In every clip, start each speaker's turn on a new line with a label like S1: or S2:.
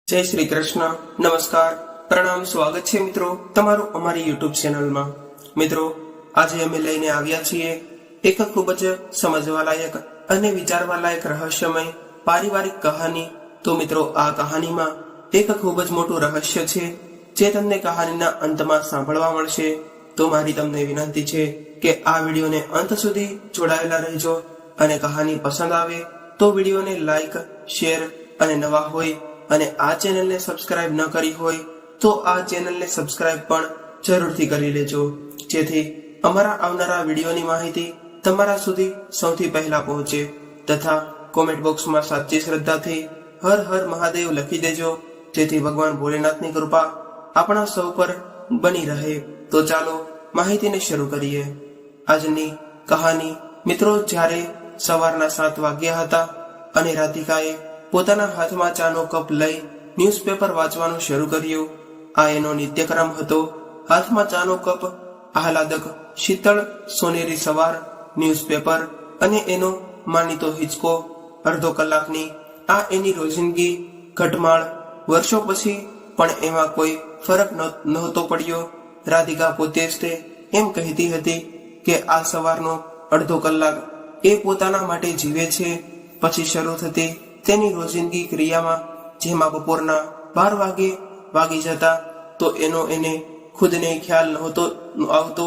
S1: જય શ્રી કૃષ્ણ, નમસ્કાર, પ્રણામ, સ્વાગત છે મિત્રો તમારું અમારી યુટ્યુબ ચેનલમાં। મિત્રો, આજે અમે લઈને આવ્યા છીએ એક ખૂબ જ સમજવાલાયક અને વિચારવાલાયક રહસ્યમય પારિવારિક કહાની। તો મિત્રો, આ કહાનીમાં એક ખૂબ જ મોટું રહસ્ય છે જે તમને કહાનીના અંતમાં સાંભળવા મળશે। તો મારી તમને વિનંતી છે કે આ વિડીયોને અંત સુધી જોડાયેલા રહેજો અને કહાની પસંદ આવે તો વિડીયોને લાઈક, શેર અને નવા હોય અને આ ચેનલને સબસ્ક્રાઇબ ન કરી હોય તો આ ચેનલને સબસ્ક્રાઇબ પણ જરૂરથી કરી લેજો, જેથી અમારા આવનારા વિડીયોની માહિતી તમારા સુધી સૌથી પહેલા પહોંચે। તથા કોમેન્ટ બોક્સમાં સાચી શ્રદ્ધાથી હર હર મહાદેવ લખી દેજો, જેથી ભગવાન ભોલેનાથની કૃપા આપણા સૌ પર બની રહે। તો ચાલો માહિતીને શરૂ કરીએ। આજની કહાની મિત્રો, જ્યારે સવારના 7 વાગ્યા હતા અને રાધિકાએ પોતાના હાથમાં ચાનો કપ લઈ ન્યૂઝપેપર વાંચવાનું શરૂ કર્યું। આ એનો નિત્યક્રમ હતો। હાથમાં ચાનો કપ, આહલાદક શીતળ સોનેરી સવાર, ન્યૂઝપેપર અને એનો માનીતો હિંચકો। અડધો કલાકની આ એની રોજિંદગી ઘટમાળ વર્ષો પછી પણ એમાં કોઈ ફરક નહોતો પડ્યો। રાધિકા પોતે જ તે એમ કહેતી હતી કે આ સવારનો અડધો કલાક એ પોતાના માટે જીવે છે। પછી શરૂ થતી તેની રોજિંદગી ક્રિયામાં, જેમાં બપોરના 12 વાગે વાગી જતા તો એનો એને ખુદને ખ્યાલ નહોતો આવતો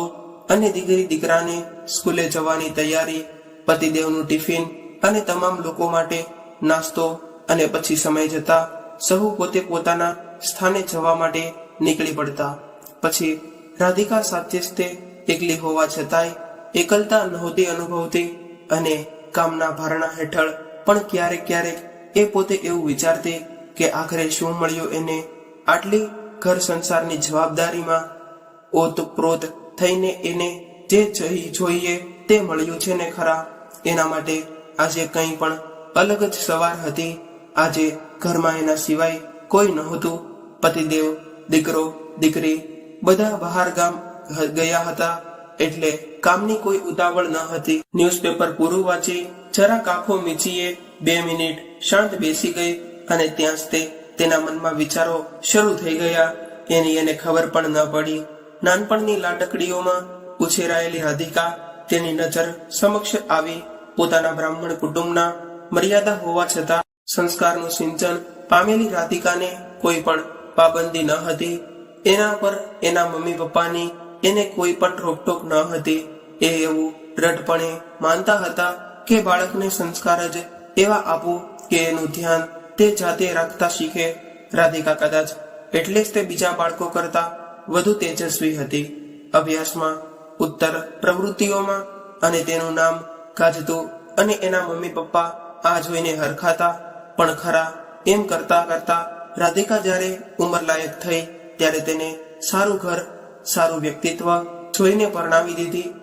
S1: અને દીકરી દીકરાને સ્કૂલે જવાની તૈયારી, પતિદેવનું ટિફિન અને તમામ લોકો માટે નાસ્તો, અને પછી સમય જતા સહુ પોતે પોતાના સ્થાને જવા માટે નીકળી પડતા। પછી રાધિકા સાચે જ તે એકલી હોવા છતાંય એકલતા નહોતી અનુભવતી અને કામના ભારણા હેઠળ પણ ક્યારેક ક્યારેક એ પોતે એવું વિચારતી કે આખરે શું મળ્યું એને? આટલી ઘર સંસારની જવાબદારીમાં ઓતપ્રોત થઈને એને જે જોઈએ તે મળ્યું છે ને ખરા? એના માટે આજે કંઈ પણ અલગ જ સવાર હતી। આજે ઘરમાં એના સિવાય કોઈ નહોતું। પતિદેવ, દીકરો, દીકરી બધા બહાર ગામ ગયા હતા, એટલે કામની કોઈ ઉતાવળ ન હતી। ન્યૂઝપેપર પૂરું વાંચી જરાક આંખો મીચીએ 2 મિનિટ શાંત બેસી ગઈ અને ત્યાં જ તેના મનમાં વિચારો શરૂ થઈ ગયા। એની એને ખબર પણ ન પડી। નાનપણની લાડકડીઓમાં ઉછેરાયેલી રાધિકા તેની નજર સમક્ષ આવી। પોતાના બ્રાહ્મણ કુટુંબના મર્યાદા હોવા છતાં સંસ્કારનું સિંચન પામેલી રાધિકાને કોઈ પણ પાબંદી ન હતી। એના પર એના મમ્મી પપ્પાની એને કોઈ પણ રોકટોક ન હતી। એ એવું દ્રઢપણે માનતા હતા કે બાળકને સંસ્કાર જ એવા આપવું કે એનું ધ્યાન તે જાતે રાખતા શીખે। રાધિકા કદાચ એટલે જ તે બીજા બાળકો કરતા વધુ તેજસ્વી હતી। અભ્યાસમાં, ઉત્તર પ્રવૃત્તિઓમાં અને તેનું નામ ગાજતું અને એના મમ્મી પપ્પા આ જોઈને હરખાતા પણ ખરા। એમ કરતા કરતા રાધિકા જ્યારે ઉંમરલાયક થઈ ત્યારે તેને સારું ઘર, સારું વ્યક્તિત્વ જોઈને પરણાવી દીધી।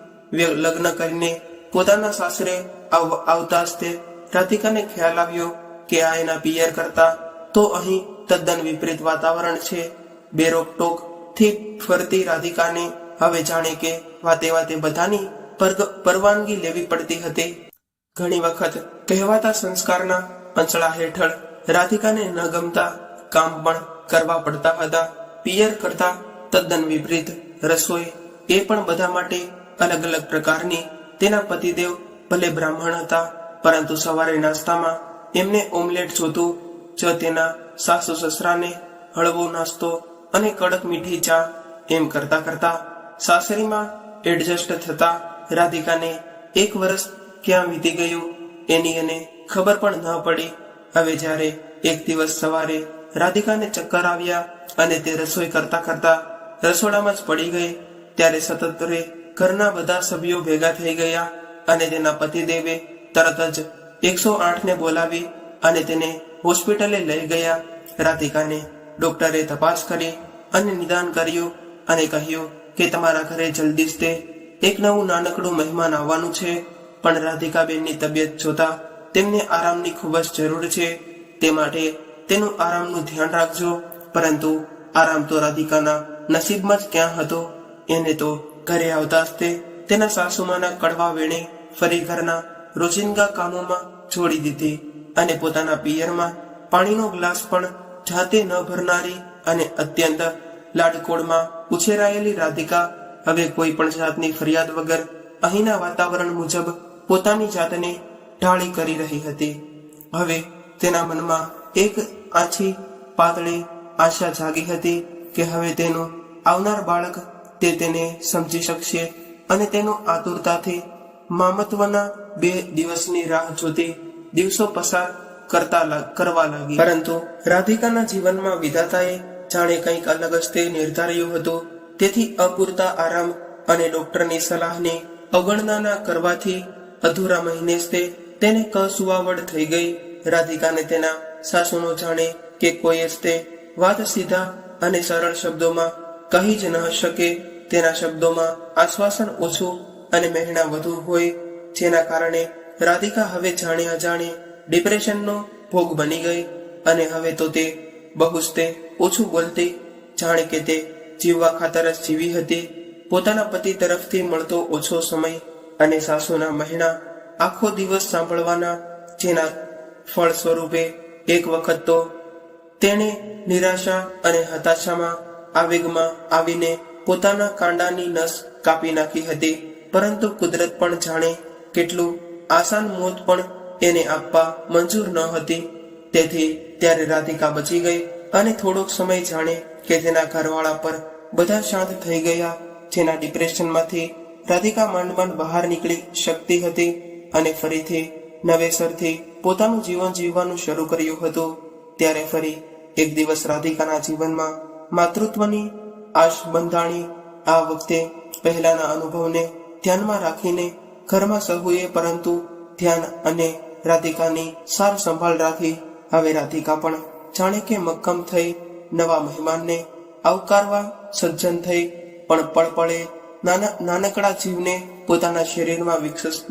S1: લગ્ન કરીને પોતાના સાસરે આવતા જ તે રાધિકાને ખ્યાલ આવ્યો કે આ એના પિયર કરતા તો અહીં તદ્દન વિપરીત વાતાવરણ છે। બેરોકટોક થી ફરતી રાધિકાને હવે જાણે કે વાતે વાતે બધાની પરવાનગી લેવી પડતી હતી। ઘણી વખત કહેવાતા સંસ્કારના અંચળા હેઠળ રાધિકાને ન ગમતા કામ પણ કરવા પડતા હતા। પિયર કરતા તદ્દન વિપરીત રસોઈ, એ પણ બધા માટે અલગ અલગ પ્રકારની। તેના પતિદેવ ભલે બ્રાહ્મણ હતા, પરંતુ સવારે નાસ્તામાં એમને ઓમલેટ જોતું જ, તેના સાસુ સસરાને હળવો નાસ્તો અને કડક મીઠી ચા। એમ કરતા કરતા સાસરીમાં એડજસ્ટ થતા રાધિકાને 1 વર્ષ ક્યાં વીતી ગયું એની એને ખબર પણ ન પડી। હવે જ્યારે એક દિવસ સવારે રાધિકાને ચક્કર આવ્યા અને તે રસોઈ કરતા કરતા રસોડામાં જ પડી ગઈ, ત્યારે સતત ઘરના બધા સભ્યો ભેગા થઈ ગયા અને તેના પતિદેવે તરત જ 108ને બોલાવી અને તેને હોસ્પિટલે લઈ ગયા। રાધિકાને ડોક્ટરે તપાસ કરી અને નિદાન કર્યું અને કહ્યું કે તમારા ઘરે જલ્દી જ તે એક નવું નાનકડું મહેમાન આવવાનું છે, પણ રાધિકાબેનની તબિયત જોતા તેમને આરામની ખૂબ જ જરૂર છે, તે માટે તેનું આરામનું ધ્યાન રાખજો। પરંતુ આરામ તો રાધિકાના નસીબમાં જ ક્યાં હતો? એને તો ઘરે આવતા જ તે તેના સાસુમાના કડવા વેણે ફરી ઘરના રોજિંદા કામોમાં જોડી દીધી અને પોતાના પિયરમાં પાણીનો ગ્લાસ પણ જાતે ન ભરનારી અને અત્યંત લાડકોડમાં ઉછેરાયેલી રાધિકા હવે કોઈ પણ જાતની ફરિયાદ વગર અહીંના વાતાવરણ મુજબ પોતાની જાતને ઢાળી કરી રહી હતી. હવે તેના મનમાં એક આછી પાતળી આશા જાગી હતી કે હવે તેનું આવનાર બાળક તેને સમજી શકશે અને તેનું આતુરતાથી મામત્વના 2 દિવસની રાહ જોતી દિવસો પસાર કરવા લાગી. પરંતુ રાધિકાના જીવનમાં વિધાતાએ જાણે કંઈક અલગ જ તે નિર્ધાર્યું હતું. તેથી અપૂરતા આરામ અને ડોક્ટરની સલાહની અવગણના કરવાથી અધૂરા મહિને જ તેને કસુવાવડ થઈ ગઈ. રાધિકાને તેના સાસુનો જાણે કે કોઈ જ તે વાત સીધા અને સરળ શબ્દોમાં કહી જ ન શકે. તેના શબ્દોમાં આશ્વાસન ઓછું અને મહેણા વધુ હોય, જેના કારણે રાધિકા હવે જાણે અજાણે ડિપ્રેશનનો ભોગ બની ગઈ અને હવે તો તે બહુ જ તે ઓછું બોલતી, જાણે કે તે જીવવા ખાતર જ જીવી હતી. પોતાના પતિ તરફથી મળતો ઓછો સમય અને સાસુના મહેણા આખો દિવસ સાંભળવાના, જેના ફળ સ્વરૂપે એક વખત તો તેણે નિરાશા અને હતાશામાં આવેગમાં આવીને પોતાના કાંડાની નસ કાપી નાખી હતી. પરંતુ કુદરત પણ જાણે કેટલું આસાન મોત પણ એને આપવા મંજૂર ન હતી. તેથી ત્યારે રાધિકા બચી ગઈ અને થોડોક સમય જાણે કે તેના ઘરવાળા પર બધા શાંત થઈ ગયા. જેના ડિપ્રેશનમાંથી રાધિકા માંડ બહાર નીકળી શકતી હતી અને ફરીથી નવેસરથી પોતાનું જીવન જીવવાનું શરૂ કર્યું હતું. ત્યારે ફરી એક દિવસ રાધિકાના જીવનમાં માતૃત્વની આશ બંધાણી. આ વખતે પહેલાના અનુભવને ધ્યાનમાં રાખીને ઘરમાં સહુએ પરંતુ ધ્યાન અને રાધિકાની સાર સંભાળ રાખી. હવે રાધિકા પણ જાણે કે મક્કમ થઈ નવા મહેમાનને આવકારવા સજ્જન થઈ. પણ પળપળે નાનકડા જીવને પોતાના શરીરમાં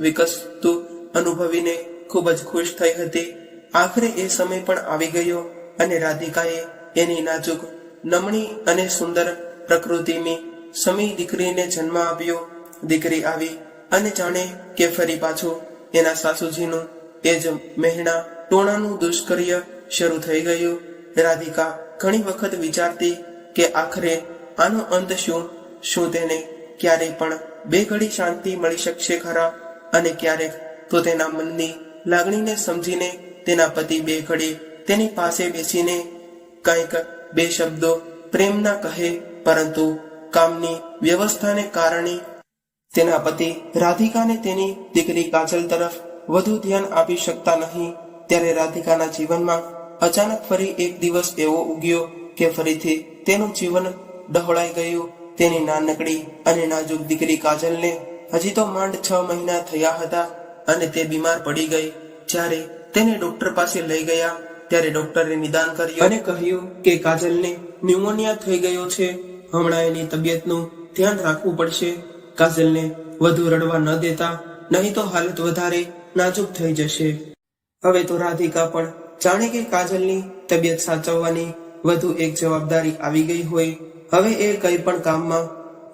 S1: વિકસતું અનુભવીને ખૂબ જ ખુશ થઈ હતી. આખરે એ સમય પણ આવી ગયો અને રાધિકાએ એની નાજુક, નમણી અને સુંદર પ્રકૃતિની સમી દીકરીને જન્મ આપ્યો. દીકરી આવી અને જાણે કે ફરી પાછું એના સાસુજીનું એ જ મહેણા ટોણાનું દુષ્કર્ય શરૂ થઈ ગયું. રાધિકા ઘણી વખત વિચારતી કે આખરે આનો અંત શું તેને ક્યારેય પણ 2 ઘડી શાંતિ મળી શકશે ખરા? અને ક્યારેક તો તેના મનની લાગણીને સમજીને તેના પતિ 2 ઘડી તેની પાસે બેસીને કંઈક 2 શબ્દો પ્રેમના કહે. પરંતુ કામની વ્યવસ્થાને કારણે તેના પતિ રાધિકાને તેની દીકરી કાજલ તરફ વધુ ધ્યાન આપી શકતા નહીં. ત્યારે રાધિકાના જીવનમાં અચાનક ફરી એક દિવસ એવો ઉગ્યો કે ફરીથી તેનું જીવન ડહોળાઈ ગયું. તેની નાનકડી અને નાજુક દીકરી કાજલને હજી તો માંડ 6 મહિના થયા હતા અને તે બીમાર પડી ગઈ. જ્યારે તેને ડોક્ટર પાસે લઈ ગયા ત્યારે ડોક્ટરે નિદાન કર્યું અને કહ્યું કે કાજલને ન્યુમોનિયા થઈ ગયો છે. હમણાં એની તબિયતનું ધ્યાન રાખવું પડશે. કાજલને વધુ રડવા ન દેતા, નહીં તો હાલત વધારે નાજુક થઈ જશે. હવે તો રાધિકા પણ જાણે કે કાજલની તબિયત સાચવવાની વધુ એક જવાબદારી આવી ગઈ હોય. હવે એ કઈ પણ કામમાં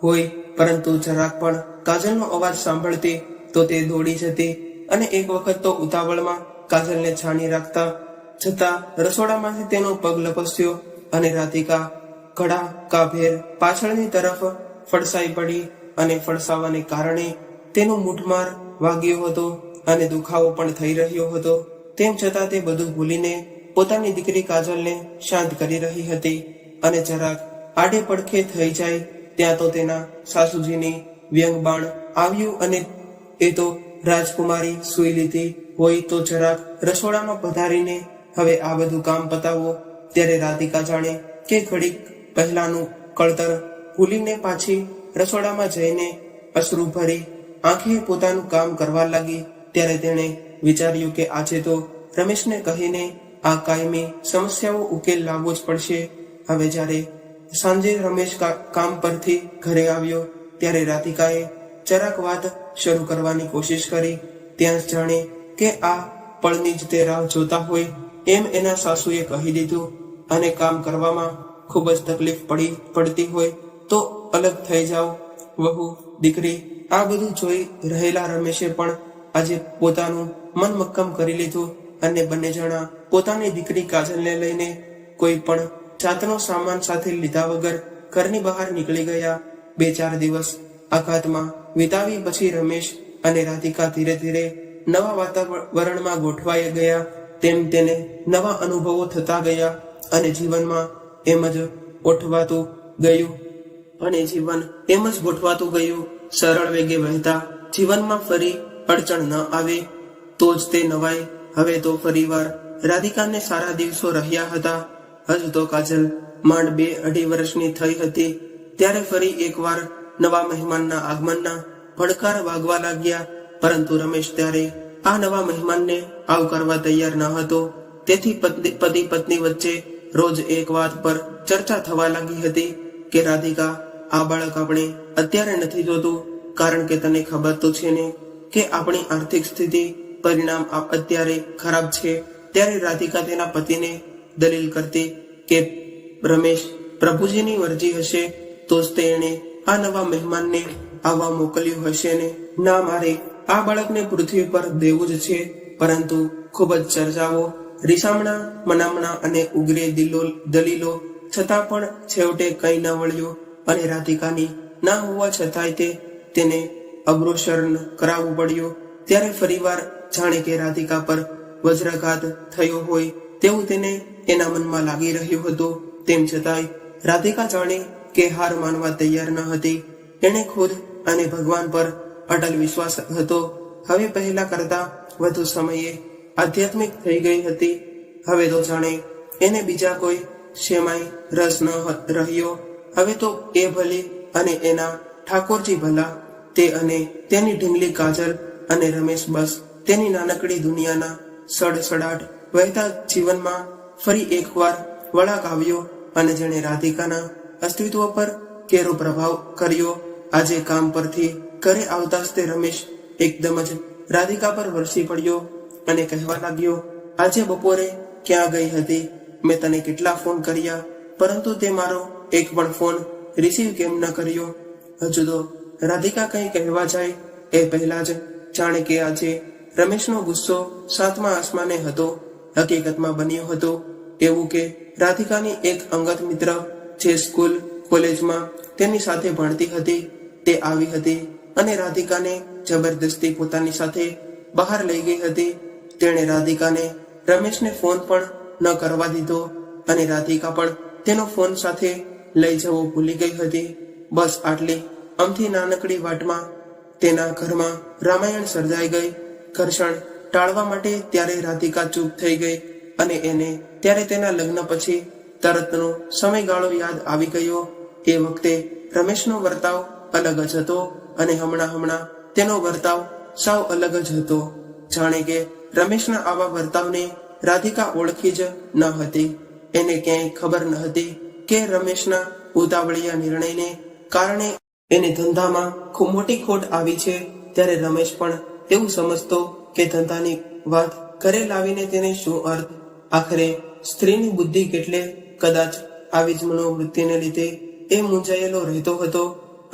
S1: હોય, પરંતુ જરાક પણ કાજલનો અવાજ સાંભળતી તો તે દોડી જતી અને એક વખત તો ઉતાવળમાં કાજલને છાણી રાખતા છતાં રસોડામાંથી તેનો પગ લપસ્યો અને રાધિકા ઘડાકાભેર પાછળની તરફ ફડસાઈ પડી અને ફડસાવાને કારણે તેનું મૂઠમાર વાગ્યો હતો અને દુખાવો પણ થઈ રહ્યો હતો. તેમ છતાં તે બધું ભૂલીને પોતાની દીકરી કાજલને શાંત કરી રહી હતી. અને જરાક આડે પડખે થઈ જાય ત્યાં તો તેના સાસુજીની વ્યંગ બાણ આવ્યું અને એ તો રાજકુમારી સૂઈ લીધી હોય તો જરાક રસોડામાં પધારીને હવે આ બધું કામ પતાવો. ત્યારે રાધિકા જાણે કે ઘડીક પહેલાનું કળતર ભૂલીને પાછી રસોડામાં જઈને અશ્રુ ભરી આંખે પોતાનું કામ કરવા લાગી. ત્યારે તેણે વિચાર્યું કે આજે તો રમેશને કહીને આ કાયમી સમસ્યાઓ ઉકેલ લાવવો જ પડશે. હવે જ્યારે સાંજે રમેશ કામ પરથી ઘરે આવ્યો ત્યારે રાધિકાએ જરાક વાત શરૂ કરવાની કોશિશ કરી. ત્યાં જાણે કે આ પળની જ તે રાહ જોતા હોય એમ એના સાસુએ કહી દીધું અને કામ કરવામાં ખૂબ જ તકલીફ પડતી હોય તો અલગ થઈ જાઓ. વહુ દીકરી આ બધું જોઈ રહેલા રમેશે પણ આજે પોતાનું મન મક્કમ કરી લીધું અને બંને જણા પોતાની દીકરી કાજલને લઈને કોઈ પણ જાતનો સામાન સાથે લીધા વગર ઘરની બહાર નીકળી ગયા. 2-4 દિવસ આઘાતમાં વિતાવી પછી રમેશ અને રાધિકા ધીરે ધીરે નવા વાતાવરણમાં ગોઠવાઈ ગયા. તેમ તેને નવા અનુભવો થતા ગયા અને જીવનમાં એમ જ ગોઠવાતું ગયું. સરળ વેગે વહેતા જીવનમાં ફરી અડચણ ન આવે તો જ તે નવાય. હવે તો ફરીવાર રાધિકાને સારા દિવસો રહ્યા હતા. હજુ તો કાજલ માંડ 2-2.5 વર્ષની થઈ હતી ત્યારે ફરી એકવાર નવા મહેમાનના આગમનના ભડકાર વાગવા લાગ્યા. પરંતુ રમેશ ત્યારે આ નવા મહેમાનને આવકારવા તૈયાર ન હતો. તેથી પતિ પત્ની વચ્ચે રોજ એક વાત પર ચર્ચા થવા લાગી હતી કે રાધિકા, આ બાળક આપણે અત્યારે નથી જોતું, કારણ કે તને ખબર તો છે ને કે આપણી આર્થિક સ્થિતિ પરિણામ અત્યારે ખરાબ છે. ત્યારે રાધિકા તેના પતિને દલીલ કરતી કે રમેશ, પ્રભુજીની મરજી હશે તો જ તેણે આ નવા મહેમાનને આવવા મોકલ્યું હશે ને. ના, મારે આ બાળકને પૃથ્વી પર દેવું જ છે. પરંતુ ખૂબ જ ચર્ચાઓ, રીસામણા, મનામણા અને ઉગ્રે દલીલો છતાં પણ છેવટે કંઈ ન વળ્યું અને રાધિકાની ના હોવા છતાંય તેને અગ્રસર કરાવવું પડ્યું. ત્યારે ફરીવાર જાણે કે રાધિકા પર વજ્રાઘાત થયો હોય તેવું તેને એના મનમાં લાગી રહ્યું હતું. તેમ છતાંય રાધિકા જાણે કે હાર માનવા તૈયાર ન હતી. એને ખુદ અને ભગવાન પર અટલ વિશ્વાસ હતો. હવે પહેલા કરતા વધુ સમયે આધ્યાત્મિક થઈ ગઈ હતી. હવે તો જાણે એને બીજા કોઈ શેમાંય રસ ન રહ્યો. હવે તો એ ભલી અને એના ઠાકોરજી ભલા, તે અને તેની ઢીંગલી કાજલ અને રમેશ, બસ તેની નાનકડી દુનિયાના સડસડાટ વહેતા જીવનમાં ફરી એકવાર વળાંક આવ્યો અને જેણે રાધિકાના અસ્તિત્વ પર ઘેરો પ્રભાવ કર્યો. આજે કામ પરથી ઘરે આવતા જ તે રમેશ એકદમ જ રાધિકા પર વરસી પડ્યો અને કહેવા લાગ્યો, આજે બપોરે ક્યાં ગઈ હતી? મેં તને કેટલા ફોન કર્યા, પરંતુ તે મારો એક પણ ફોન રિસીવ કેમ ન કર્યો? હજુ તો રાધિકા કંઈ કહેવા જાય એ પહેલા જ જાણે કે આજે રમેશનો ગુસ્સો 7મા આસમાને હતો. હકીકતમાં બન્યું હતું એવું કે રાધિકાની એક અંગત મિત્ર, જે સ્કૂલ કોલેજમાં તેની સાથે ભણતી હતી, તે આવી હતી અને રાધિકાને જબરદસ્તી પોતાની સાથે બહાર લઈ ગઈ હતી. તેણે રાધિકાને રમેશને ફોન પણ ન કરવા દીધો અને રાધિકા પણ તેનો ફોન સાથે લઈ જવો ભૂલી ગઈ હતી. બસ આટલી અમથી નાનકડી વાતમાં તેના ઘરમાં રામાયણ સર્જાઈ ગઈ. ઘર્ષણ ટાળવા માટે ત્યારે રાધિકા ચૂપ થઈ ગઈ અને એને ત્યારે તેના લગ્ન પછી તરતનો સમયગાળો યાદ આવી ગયો. એ વખતે રમેશનો વર્તાવ અલગ જ હતો અને હમણાં તેનો વર્તાવ સાવ અલગ જ હતો. જાણે કે રમેશના આવા વર્તાવને રાધિકા ઓળખી જ ન હતી. એને ક્યાંય ખબર ન હતી કે રમેશના ઉતાવળિયા નિર્ણયને કારણે એને ધંધામાં ખૂબ મોટી ખોટ આવી છે. ત્યારે રમેશ પણ એવું સમજતો કે ધંધાની વાત ઘરે લાવીને તેને શું અર્થ? આખરે સ્ત્રીની બુદ્ધિ કેટલે કદાચ આવી જ મનોવૃત્તિને લીધે એ મૂંઝાયેલો રહેતો હતો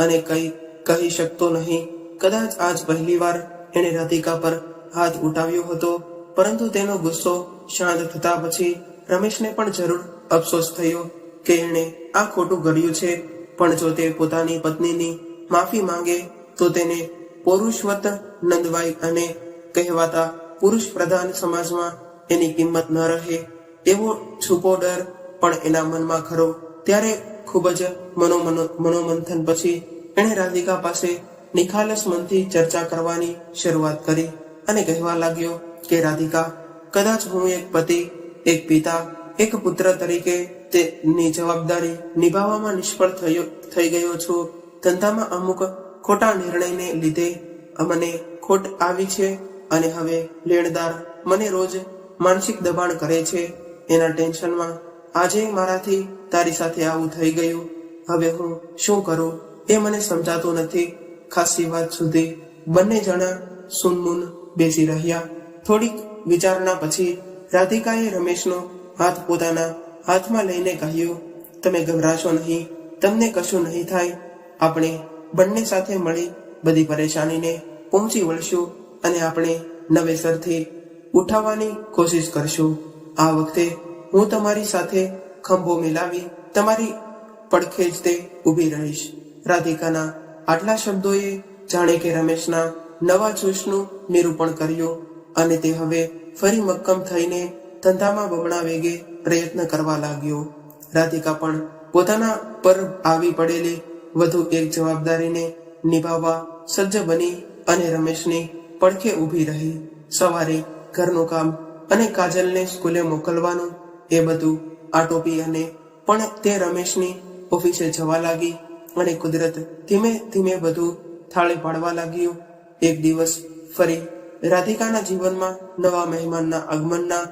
S1: અને કંઈ કહી શકતો નહીં. કદાચ આજ પહેલીવાર એણે રાધિકા પર હાથ ઉઠાવ્યો હતો, પરંતુ તેનો ગુસ્સો શાંત થતા પછી રમેશને પણ જરૂર અફસોસ થયો કે એણે આ ખોટું કર્યું છે. પણ જો તે પોતાની પત્નીની માફી માંગે તો તેને પૌરુષવત નંદવાઈ અને કહેવાતા પુરુષ પ્રધાન સમાજમાં એની કિંમત ન રહે એવો છૂપો ડર પણ એના મનમાં ખરો. ત્યારે ખૂબ જ મનોમંથન પછી એણે રાધિકા પાસે નિખાલસ મનથી ચર્ચા કરવાની શરૂઆત કરી અને કહેવા લાગ્યો કે રાધિકા, કદાચ હું એક પતિ, એક પિતા, એક પુત્ર તરીકે તેની જવાબદારી નિભાવવામાં નિષ્ફળ થઈ ગયો છું. ધંધામાં અમુક ખોટા નિર્ણયને લીધે મને ખોટ આવી છે અને હવે લેણદાર મને રોજ માનસિક દબાણ કરે છે. એના ટેન્શનમાં આજે મારાથી તારી સાથે આવું થઈ ગયું. હવે હું શું કરું એ મને સમજાતું નથી. ખાસી વાત સુધી બંને જણા સુનમુન બેસી રહ્યા. થોડીક વિચારણા પછી રાધિકાએ રમેશનો હાથ પોતાના હાથમાં લઈને કહ્યું, તમે ગભરાશો નહીં, તમને કશું નહીં થાય. આપણે બંને સાથે મળી બધી પરેશાનીને પહોંચી વળશું અને આપણે નવેસરથી ઉઠાવવાની કોશિશ કરશું. આ વખતે હું તમારી સાથે ખંભો મિલાવી તમારી પડખે જ તે ઊભી રહીશ. રાધિકાના આટલા શબ્દોએ જાણે કે રમેશના નવા જોશનું નિરૂપણ કર્યું અને તે હવે ફરી મક્કમ થઈને ધંધામાં બમણા વેગે પ્રયત્ન કરવા લાગ્યો. રાધિકા પણ પોતાના પર આવી પડેલી વધુ એક જવાબદારીને નિભાવવા સજ્જ બની અને રમેશની પડખે ઊભી રહી. સવારે ઘરનું કામ અને કાજલને સ્કૂલે મોકલવાનું એ બધું આટોપી અને પણ તે રમેશની ઓફિસે જવા લાગી અને કુદરત ધીમે ધીમે બધું થાળે પાડવા લાગ્યું. એક દિવસ ફરી રાધિકાના જીવનમાં નવા મહેમાનના આગમનના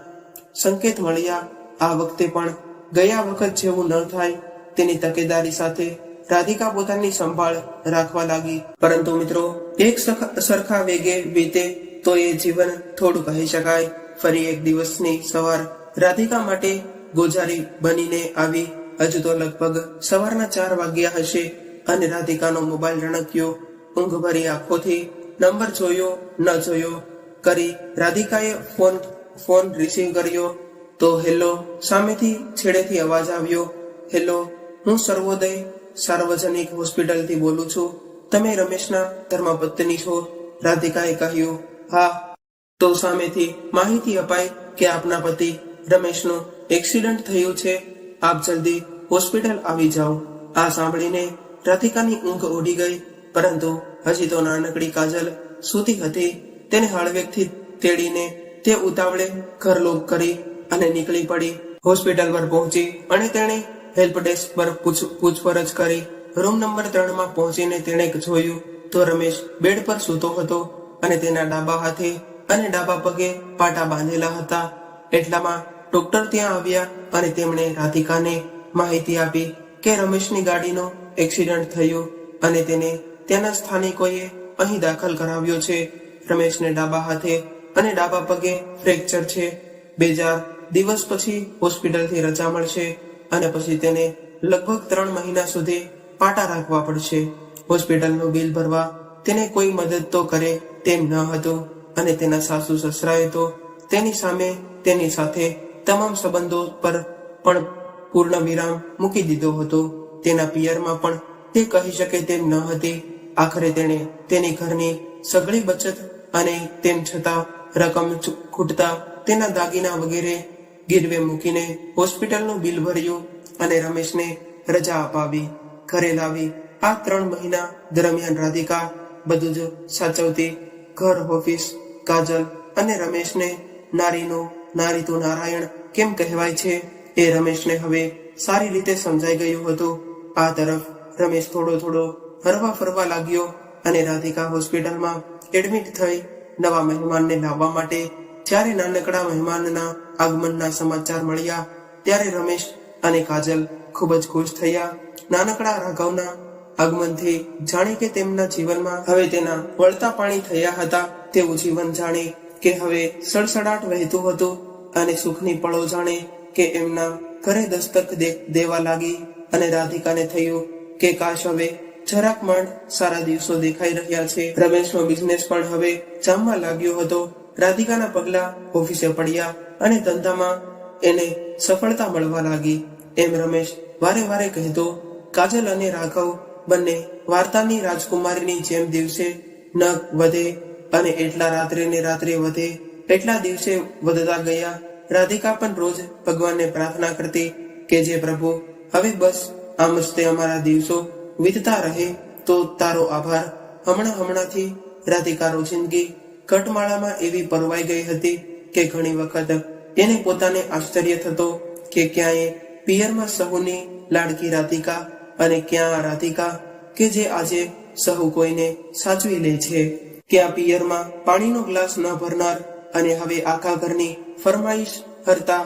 S1: સંકેત મળ્યા. આ વખતે પણ ગયા વખત જેવું ન થાય તેની તકેદારી સાથે રાધિકા પોતાની સંભાળ રાખવા લાગી. પરંતુ મિત્રો, એક સરખા વેગે વીતે તો એ જીવન થોડું કહી શકાય. ફરી એક દિવસની સવાર રાધિકા માટે ગોજારી બનીને આવી. હજુ તો લગભગ સવારના 4 વાગ્યા હશે અને રાધિકાનો મોબાઈલ રણક્યો. ઊંઘ ભરી આંખોથી નંબર જોયો ન જોયો કરી રાધિકાએ ફોન રિસીવ કર્યો તો હેલો સામેથી છેડેથી અવાજ આવ્યો. હેલો, હું સર્વોદય સાર્વજનિક હોસ્પિટલથી બોલું છું. તમે રમેશના ધર્મપત્ની છો? રાધિકાએ કહ્યું. હા. તો સામેથી માહિતી અપાઈ કે આપના પતિ રમેશનું એક્સિડન્ટ થયું છે. આપ જલ્દી હોસ્પિટલ આવી જાઓ. આ સાંભળીને રાધિકાની ઊંઘ ઉડી ગઈ. પરંતુ હજી તો નાનકડી કાજલ સૂતી હતી. તેને હળવેકથી તેડીને તે ઉતાવળે ઘર લોક કરી અને નીકળી પડી. હોસ્પિટલ પર પહોંચી અને તેણે હેલ્પ ડેસ્ક પર પૂછપરછ કરી. રૂમ નંબર 3 માં પહોંચીને તેણે જોયું તો રમેશ બેડ પર સૂતો હતો અને તેના ડાબા હાથે અને ડાબા પગે પાટા બાંધેલા હતા. એટલામાં ડોક્ટર ત્યાં આવ્યા અને તેમણે રાધિકાને માહિતી આપી કે રમેશની ગાડીનો એક્સિડન્ટ થયો અને તેને ત્યાંના સ્થાનિકોએ અહીં દાખલ કરાવ્યો છે. રમેશને ડાબા હાથે અને ડાબા પગે ફ્રેક્ચર છે. 2-4 દિવસ પછી હોસ્પિટલથી રજા મળશે અને પછી તેને લગભગ 3 મહિના સુધી પાટા રાખવા પડશે. હોસ્પિટલનું બિલ ભરવા તેને કોઈ મદદ તો કરે તેમ ન હતું અને તેના સાસુ સસરાએ તો તેની સામે તેની સાથે તમામ સંબંધો પર પણ પૂર્ણ વિરામ મૂકી દીધો હતો. તેના પિયરમાં પણ તે કહી શકે તેમ ન હતી. આખરે તેણે તેની ઘરની સઘળી બચત અને તેમ છતાં રકમ ખૂટતા તેના દાગીના વગેરે ગીરવે મૂકીને હોસ્પિટલનું બિલ ભર્યું અને રમેશને રજા અપાવી ઘરે લાવી. આ 3 મહિના દરમિયાન રાધિકા બધું જ સાચવતી. ઘર, ઓફિસ, કાજલ અને રમેશને નારી તો નારાયણ કેમ કહેવાય છે એ રમેશને હવે સારી રીતે સમજાઈ ગયું હતું. આ તરફ રમેશ થોડો હરવા ફરવા લાગ્યો અને રાધિકા હોસ્પિટલમાં એડમિટ થઈ. નવા મહેમાનને લાવવા માટે જ્યારે નાનકડા મહેમાનના આગમનના સમાચાર મળ્યા ત્યારે રમેશ અને કાજલ ખૂબ જ ખુશ થયા. નાનકડા રાઘવના આગમનથી જાણે કે તેમના જીવનમાં હવે તેના વળતા પાણી થયા હતા તેવું જીવન જાણે કે હવે સડસડાટ વહેતું હતું અને સુખની પળો જાણે કે એમના ઘરે દસ્તક દેવા લાગી. અને રાધિકાને થયું કે કાશ હવે જરાક માંડ સારા દિવસો દેખાઈ રહ્યા છે. રમેશનો બિઝનેસ પણ હવે જામવા લાગ્યો હતો. રાધિકાના પગલા ઓફિસે પડ્યા અને ધંધામાં એને સફળતા મળવા લાગી. એમ રમેશ વારે વારે કહેતો. કાજલ અને રાઘવ બંને વાર્તાની રાજકુમારીની જેમ દિવસે ન વધે અને એટલા રાત્રે ને રાત્રે વધે એટલા દિવસે વધતા ગયા. રાધિકા પણ રોજ ભગવાનને પ્રાર્થના કરતી કે જે પ્રભુ હવે બસ આમ જ તે અમારા દિવસો વીતતા રહે તો તારો આભાર. હમણાંથી રાધિકા રોજિંદગી કટમાળામાં એવી પરવાઈ ગઈ હતી કે ઘણી વખત એને પોતાને આશ્ચર્ય થતો કે ક્યાંય પિયરમાં સહુની લાડકી રાધિકા અને ક્યાં રાધિકા કે જે આજે સહુ કોઈને સાચવી લે છે. ક્યાં પિયરમાં પાણીનો ગ્લાસ ન ભરનાર અને હવે આખા ઘરની ફરમાઈશ હસતા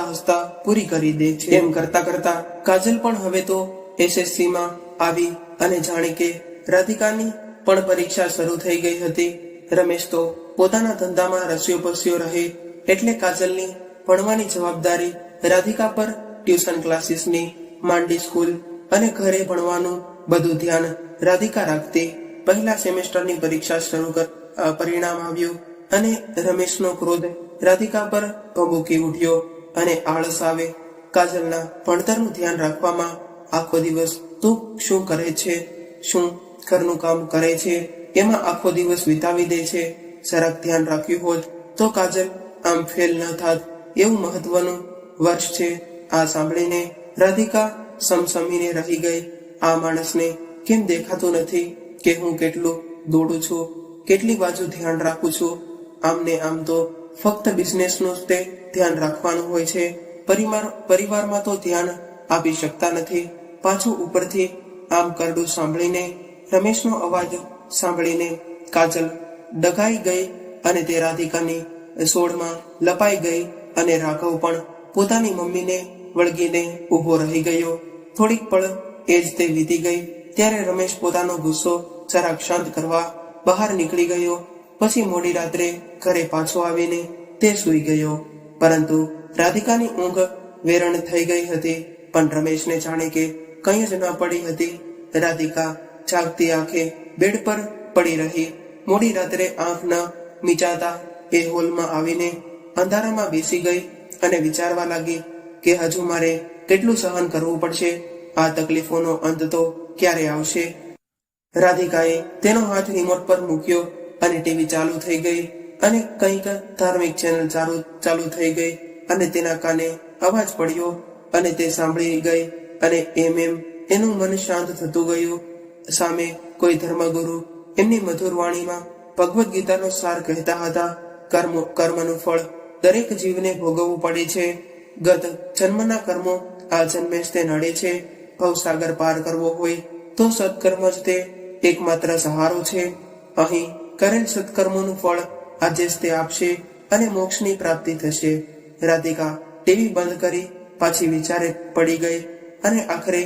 S1: હસતા પૂરી કરી દે છે. એમ કરતા કાજલ પણ હવે તો SSCમાં આવી અને જાણે કે રાધિકાની પણ પરીક્ષા શરૂ થઈ ગઈ હતી. રમેશ તો પોતાના ધંધામાં રસ્યો પસ્યો રહે એટલે કાજલની ભણવાની જવાબદારી રાધિકા પર. ટ્યુશન ક્લાસીસની માંડી સ્કૂલ અને ઘરે ભણવાનું બધું ધ્યાન રાધિકા રાખતી. પહેલા સેમેસ્ટરની પરીક્ષા પરિણામ આવ્યું અને રમેશનો ક્રોધ રાધિકા પર ભભૂકી ઉઠ્યો અને આળસ આવે કાજલના ભણતરનું ધ્યાન રાખવામાં આખો દિવસ તું શું કરે છે, શું ઘરનું કામ કરે છે, એમાં આખો દિવસ વિતાવી દે છે. જરાક ધ્યાન રાખ્યું હોત તો કાજલ આમ ફેલ ન થાત. એવું મહત્વનું વર્ષ છે. આ સાંભળીને રાધિકા સમસમીને રહી ગઈ. આ માણસને કેમ દેખાતું નથી કે હું કેટલું દોડું છું, કેટલી બાજુ ધ્યાન રાખું છું. આમને આમ તો ફક્ત બિઝનેસનું જ તે ધ્યાન રાખવાનું હોય છે. પરિવારમાં તો ધ્યાન આપી શકતા નથી. પાછું ઉપરથી આમ કરડું સાંભળીને, રમેશનો અવાજ સાંભળીને કાજલ ડઘાઈ ગઈ અને તે રાધિકાની સોળમાં લપાઈ ગઈ. અને રાઘવ પણ પોતાની મમ્મીને વળગીને ઊભો રહી ગયો. થોડીક પળ એ જ તે વીતી ગઈ ત્યારે રમેશ પોતાનો ગુસ્સો જરાક શાંત કરવા બહાર નીકળી ગયો. પછી મોડી રાત્રે ઘરે પાછો આવીને તે સૂઈ ગયો. પરંતુ રાધિકાની ઊંઘ વેરણ થઈ ગઈ હતી, પણ રમેશને જાણે કે કંઈ જ ન પડી હતી. રાધિકા જાગતી આંખે બેડ પર પડી રહી. મોડી રાત્રે આંખ ન મીચાતા એ હોલમાં આવીને અંધારામાં બેસી ગઈ અને વિચારવા લાગી કે હજુ મારે કેટલું સહન કરવું પડશે. આ તકલીફોનો અંત તો ક્યારે આવશે? રાધિકાએ તેનો હાથ રિમોટ પર મૂક્યો અને ટીવી ચાલુ થઈ ગઈ અને કંઈક ધાર્મિક ચેનલ ચાલુ થઈ ગઈ અને તેના કાને અવાજ પડ્યો અને તે સાંભળી ગઈ અને એનું મન શાંત થતું ગયું. સામે કોઈ ધર્મગુરુ એમની મધુર વાણીમાં ભગવદ્ ગીતાનો સાર કહેતા હતા. કર્મનું ફળ દરેક જીવને ભોગવવું પડે છે. ગત જન્મના કર્મો આ જન્મે જ તે નડે છે. ભવસાગર પાર કરવો હોય તો સત્કર્મ જ તે એકમાત્ર સહારો છે. અહીં કરેલ સત્કર્મોનું ફળ આજે જ તે આપશે અને મોક્ષની પ્રાપ્તિ થશે. રાધિકા ટીવી બંધ કરી પાછી વિચારે પડી ગઈ અને આખરે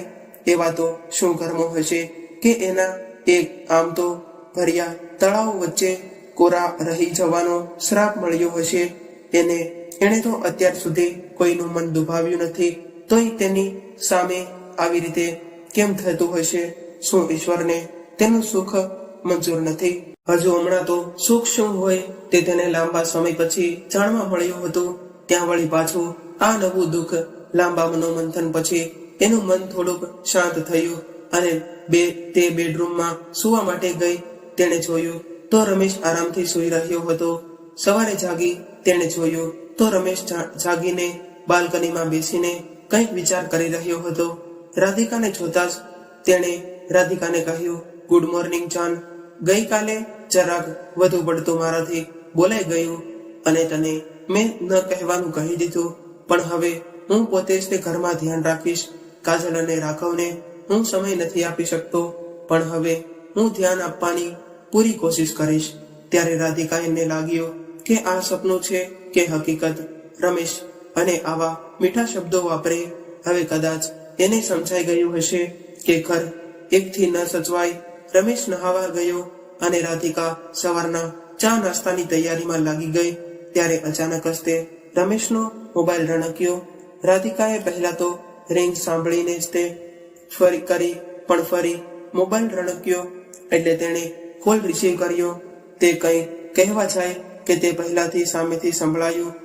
S1: એવા તો શું કર્મો હશે કે એના એક આમ તો ભર્યા તળાવ વચ્ચે કોરા રહી જવાનો શ્રાપ મળ્યો હશે. એણે તો અત્યાર સુધી કોઈનું મન દુભાવ્યું નથી, તોય તેની સામે આવી રીતે કેમ થતું હશે? શું ઈશ્વરને તેનું સુખ મંજૂર નથી? હજુ હમણાં તો સુખ શું હોય તે તેને લાંબા સમય પછી જાણવા મળ્યું હતું. ત્યાં વળી પાછું આ નવું દુઃખ. લાંબા મનોમંથન પછી એનું મન થોડુંક શાંત થયું અને તે બેડરૂમમાં સુવા માટે ગઈ. તેણે જોયું તો રમેશ આરામથી સૂઈ રહ્યો હતો. સવારે જાગી તેણે જોયું તો રમેશ જાગીને બાલ્કનીમાં બેસીને કંઈક વિચાર કરી રહ્યો હતો. રાધિકાને જોતા જ તેણે રાધિકાને કહ્યું, ગુડ મોર્નિંગ જાન. ગઈકાલે જરાક વધુ પડતું મારાથી બોલાઈ ગયું અને તને મેં ન કહેવાનું કહી દીધું, પણ હવે હું પોતે જ તે ઘરમાં ધ્યાન રાખીશ. કાજલ અને રાઘવને હું સમય નથી આપી શકતો, પણ હવે હું ધ્યાન આપવાની પૂરી કોશિશ કરીશ. ત્યારે રાધિકાને લાગ્યું કે આ સપનું છે કે હકીકત. રમેશ અને આવા મીઠા શબ્દો વાપરે. હવે કદાચ એને સમજાઈ ગયું હશે કે ઘર એકથી ન સચવાય. રમેશ નહાવા ગયો અને રાધિકા સવારના ચા નાસ્તાની તૈયારીમાં લાગી ગઈ. ત્યારે અચાનક જ તે રમેશનો મોબાઈલ રણક્યો. રાધિકાએ પહેલા તો રિંગ સાંભળીને જ તે ફરી મોબાઈલ રણક્યો એટલે તેણે કોલ રિસીવ કર્યો. તે કંઈ કહેવા જાય કે તે પહેલાથી સામેથી સંભળાયું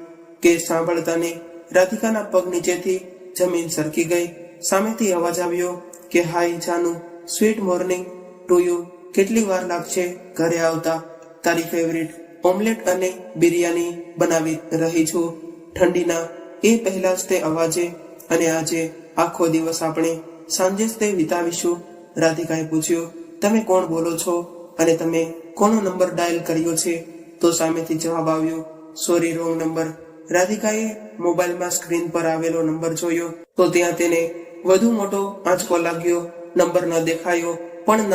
S1: કે સાંભળતાને રાધિકાના પગ નીચેથી જમીન સરકી ગઈ. સામેથી અવાજ આવ્યો કે હાય જાનુ, સ્વીટ મોર્નિંગ ટુ યુ. કેટલી વાર લાગશે ઘરે આવતા? તારી ફેવરિટ ઓમલેટ અને બિરયાની બનાવી રહી છું. ઠંડીના એ પહેલા જ તે અવાજે. અને આજે આખો દિવસ આપણે સાંજે જ તે વિતાવીશું. રાધિકાએ પૂછ્યું, તમે કોણ બોલો છો અને તમે કોનો નંબર ડાયલ કર્યો છે? તો સામેથી જવાબ આવ્યો, સોરી, રોંગ નંબર. રાધિકાએ મોબાઈલમાં સ્ક્રીન પર આવેલો નંબર જોયો તો ત્યાં તેને વધુ મોટો આંચકો લાગ્યો. નંબર ન દેખાયો પણ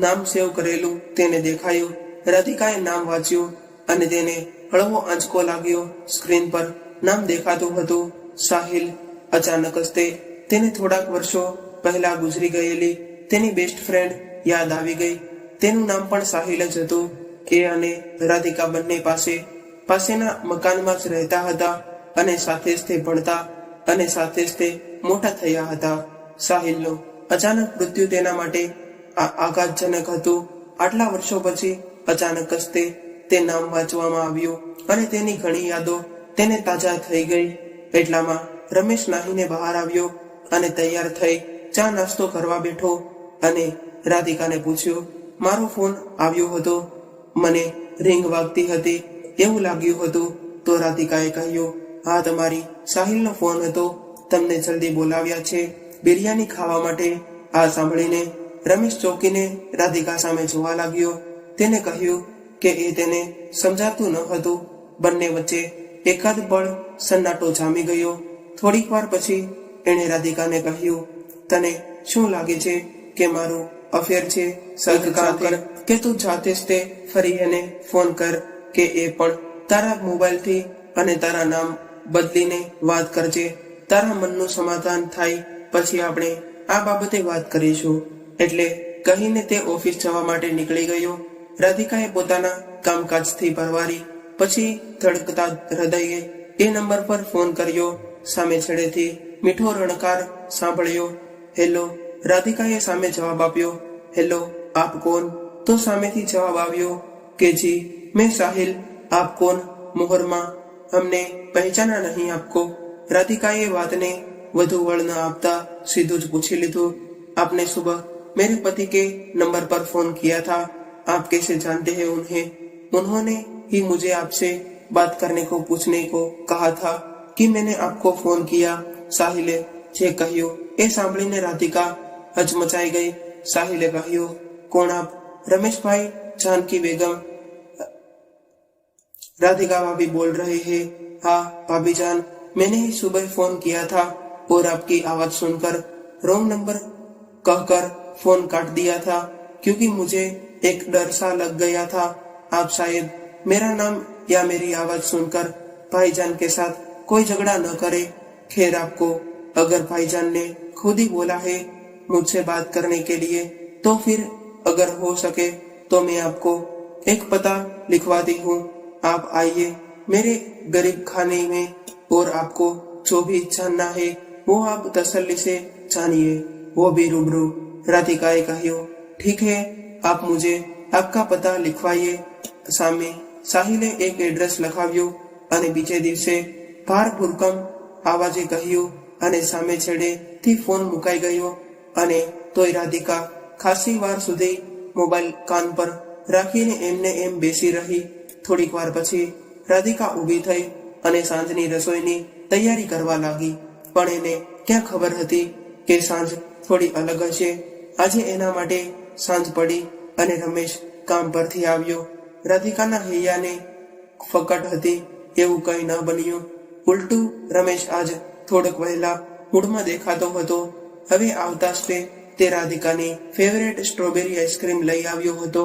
S1: નામ સેવ કરેલું તેને દેખાયું. રાધિકાએ નામ વાંચ્યું અને તેને હળવો આંચકો લાગ્યો. સ્ક્રીન પર નામ દેખાતું હતું, સાહિલ. અચાનક જ તેને થોડાક વર્ષો પહેલા ગુજરી ગયેલી તેની બેસ્ટ ફ્રેન્ડ યાદ આવી ગઈ. તેનું નામ પણ સાહિલ જ હતું. એ અને રાધિકા બંને પાસેના મકાનમાં જ રહેતા હતા અને સાથે જ તે ભણતા અને સાથે જ તે મોટા થયા હતા. સાહિલનું અચાનક મૃત્યુ તેના માટે આઘાતજનક હતું. આટલા વર્ષો પછી અચાનક જ તે નામ વાંચવામાં આવ્યું અને તેની ઘણી યાદો તેને તાજા થઈ ગઈ. એટલામાં રમેશ નાહીને બહાર આવ્યો અને તૈયાર થઈ ચા નાસ્તો કરવા બેઠો અને રાધિકાને પૂછ્યું, મારો ફોન આવ્યો હતો, મને રિંગ વાગતી હતી એવું લાગ્યું હતું. તો રાધિકાએ કહ્યું, હા તમારી સાહિલનો ફોન હતો, તમને જલ્દી બોલાવ્યા છે બિરયાની ખાવા માટે. આ સાંભળીને રમેશ ચોંકીને રાધિકા સામે જોવા લાગ્યો. તેને કહ્યું કે એ તેને સમજાતું ન હતું. બંને વચ્ચે એકાદ પળ સન્નાટો જામી ગયો. થોડીક વાર પછી એણે રાધિકાને કહ્યું, તને શું લાગે છે કે મારું અફેર છે? એક કામ કર કે તું જાતે જ તે ફરી એને ફોન કર કે એ પણ તારા મોબાઈલથી અને તારા નામ બદલીને વાત કરજે. તારા મનનું સમાધાન થાય પછી આપણે આ બાબતે વાત કરીશું. એટલે કહીને તે ઓફિસ જવા માટે નીકળી ગયો. રાધિકાએ પોતાના કામકાજથી પરવારી પછી ધડકતા હૃદયે એ નંબર પર ફોન કર્યો. સામે છેડેથી મીઠો રણકાર સાંભળ્યો. હેલો. રાધિકાએ સામે જવાબ આપ્યો, હેલો, આપ કોણ? તો સામેથી જવાબ આવ્યો કે જી मैं साहिल, आप कौन? मोहरमा हमने पहचाना नहीं आपको. राधिकाए बातने વધુ વળ ન આપતા सीधू જ पूछ લીધું, आपने सुबह मेरे पति के नंबर पर फोन किया था, आप कैसे जानते हैं उन्हें? उन्होंने ही मुझे आपसे बात करने को पूछने को कहा था कि मैंने आपको फोन किया. साहिले જે કહ્યું એ સાંભળીને રાધિકા હચમચાઈ ગઈ. સાહિલે કહ્યું, કોણ આપ? रमेशभाई, जानकी बेगम. राधिका भाभी बोल रहे हैं. हाँ भाभी जान, मैंने ही सुबह फोन किया था और आपकी आवाज सुनकर रॉन्ग नंबर कहकर फोन काट दिया था क्योंकि मुझे एक डर सा लग गया था. आप शायद मेरा नाम या मेरी आवाज सुनकर भाईजान के साथ कोई झगड़ा न करे. खैर, आपको अगर भाईजान ने खुद ही बोला है मुझसे बात करने के लिए तो फिर अगर हो सके तो मैं आपको एक पता लिखवाती हूँ. आप आइए मेरे गरीब खाने में और आपको जो भी जानना है वो आप तसल्ली से जानिए, वो भी रूबरू. राधिकाए કહ્યું, ठीक है, आप मुझे आपका पता लिखवाइए. સામે સાહિલે એક એડ્રેસ લખાવ્યું અને બીજે દિવસે ભાર ભૂરકમ આવાજે કહ્યું અને સામે છેડેથી ફોન મુકાઈ ગયો. અને તોય રાધિકા ખાસી વાર સુધી મોબાઈલ કાન પર રાખીને એમને એમ બેસી રહી. થોડીક વાર પછી રાધિકા ઊભી થઈ અને સાંજની રસોઈની તૈયારી કરવા લાગી. પણ એને ક્યાં ખબર હતી કે સાંજ થોડી અલગ હશે. આજે એના માટે સાંજ પડી અને રમેશ કામ પરથી આવ્યો. રાધિકાના હૈયાને ફકટ હતી એવું કંઈ ન બન્યું. ઉલટું રમેશ આજ થોડોક વહેલા મૂડમાં દેખાતો હતો. હવે આવતા જ તે રાધિકાની ફેવરેટ સ્ટ્રોબેરી આઈસ્ક્રીમ લઈ આવ્યો હતો.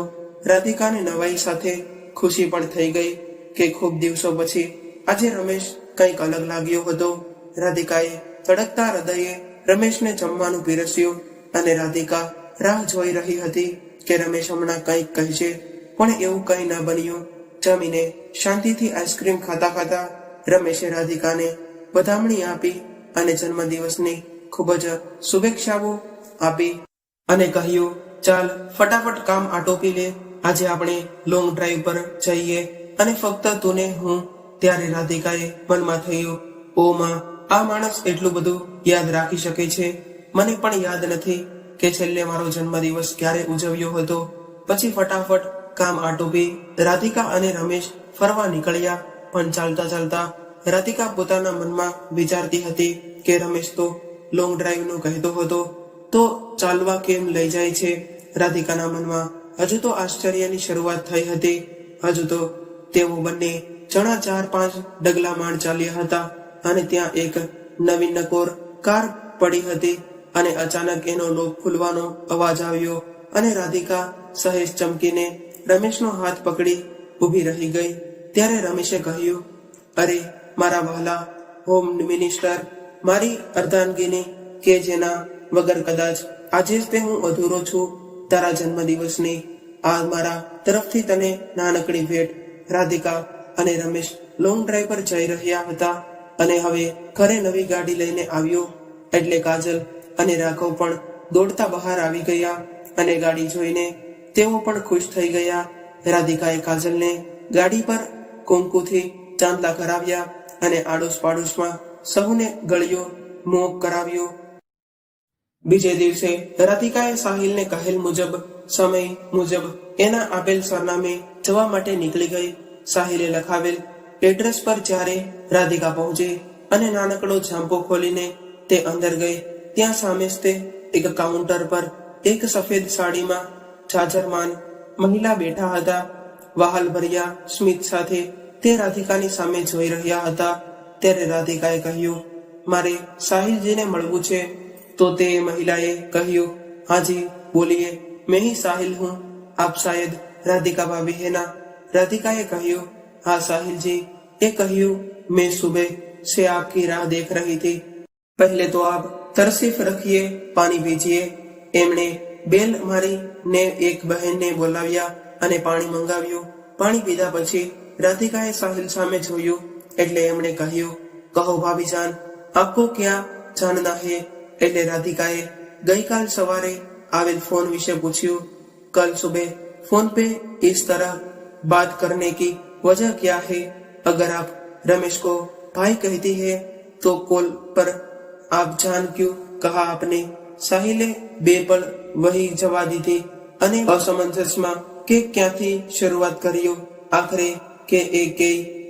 S1: રાધિકાને નવાઈ સાથે ખુશી પણ થઈ ગઈ કે ખૂબ દિવસો પછી આજે રમેશ કંઈક અલગ લાગ્યો હતો. રાધિકાએ ધડકતા હૃદયે રમેશને જમવાનું પીરસ્યું અને રાધિકા રાહ જોઈ રહી હતી કે રમેશ હમણાં કંઈક કહેશે, પણ એવું કંઈ ન બન્યું. જમીને શાંતિથી આઈસ્ક્રીમ ખાતા ખાતા રમેશે રાધિકાને વધામણી આપી અને જન્મદિવસની ખૂબ જ શુભેચ્છાઓ આપી અને કહ્યું, ચાલ ફટાફટ કામ આટોપી લે, આજે આપણે લોંગ ડ્રાઈવ પર જઈએ અને ફક્ત તું ને હું. ત્યારે રાધિકાએ મનમાં થયું, ઓ માં, આ માણસ એટલું બધું યાદ રાખી શકે છે. મને પણ યાદ નથી કે છેલ્લે મારો જન્મદિવસ ક્યારે ઉજવ્યો હતો. પછી ફટાફટ કામ આટોપી રાધિકા અને રમેશ ફરવા નીકળ્યા. પણ ચાલતા ચાલતા રાધિકા પોતાના મનમાં વિચારતી હતી કે રમેશ તો લોંગ ડ્રાઈવ નું કહેતો હતો, તો ચાલવા કેમ લઈ જાય છે? રાધિકાના મનમાં હજુ તો આશ્ચર્યની શરૂઆત થઈ હતી. હજુ તો તેઓ બંને જણા 4-5 ડગલા માંડ ચાલ્યા હતા અને ત્યાં એક નવીન નકોર કાર પડી હતી અને અચાનક એનો લોક ખુલવાનો અવાજ આવ્યો અને રાધિકા સહેજ ચમકીને રમેશનો હાથ પકડી ઊભી રહી ગઈ. ત્યારે રમેશે કહ્યું, અરે મારા વહાલા હોમ મિનિસ્ટર, મારી અર્ધાંગીની કે જેના વગર કદાચ આજે જ તે હું અધૂરો છું. તારા જન્મદિવસની આ મારા તરફથી તને નાનકડી ભેટ. રાધિકા અને રમેશ લોંગ ડ્રાઈવ પર જઈ રહ્યા હતા અને હવે ઘરે નવી ગાડી લઈને આવ્યો એટલે કાજલ અને રાઘવ પણ દોડતા બહાર આવી ગયા અને ગાડી જોઈને તેઓ પણ ખુશ થઈ ગયા. રાધિકાએ કાજલને ગાડી પર કુંકુથી ચાંદલા કરાવ્યા અને આડોશ પાડોશમાં સહુને ગળ્યો મોં કરાવ્યો. બીજે દિવસે રાધિકાએ સાહિલને કહેલ મુજબ સમય મુજબ એના આપેલ સરનામે જવા માટે નીકળી ગઈ. સાહિલે લખાવેલ એડ્રેસ પર જ્યારે રાધિકા પહોંચી અને નાનકડો ઝાંપો ખોલીને તે અંદર ગઈ, ત્યાં સામે જ તે એક કાઉન્ટર પર એક સફેદ સાડીમાં જાજરમાન મહિલા બેઠા હતા. વહાલ ભર્યા સ્મિત સાથે તે રાધિકાની સામે જોઈ રહ્યા હતા. ત્યારે રાધિકાએ કહ્યું, મારે સાહિલજીને મળવું છે. તો તે મહિલાએ કહ્યું, હાજી બોલીએ, मैं ही साहिल हूँ. आप शायद राधिका भाभी है ना? राधिकाए કહ્યું, हाँ साहिल जी. એ કહ્યું, मैं सुबह से आपकी राह देख रही थी. पहले तो आप तरसीफ रखिए, पानी पीजिए. એમણે બેલ મારી ને એક બહેનને બોલાવ્યા અને પાણી મંગાવ્યું. પાણી પીધા પછી રાધિકાએ સાહિલ સામે જોયું એટલે એમણે કહ્યું, કહો ભાભી જાન, આપકો ક્યાં જાનના હે? એટલે રાધિકાએ ગઈકાલ સવારે आवेल फोन विषय पूछ्યું. कल सुबह फोन पे इस तरह बात करने की वजह क्या है? अगर आप रमेश को भाई कहती है तो कॉल पर आप जान क्यों कहा आपने? साहिले બે પળ વહી જવા દીધી અને અસમંજસમાં કે ક્યાંથી શરૂઆત કર્યો. આખરે કે એક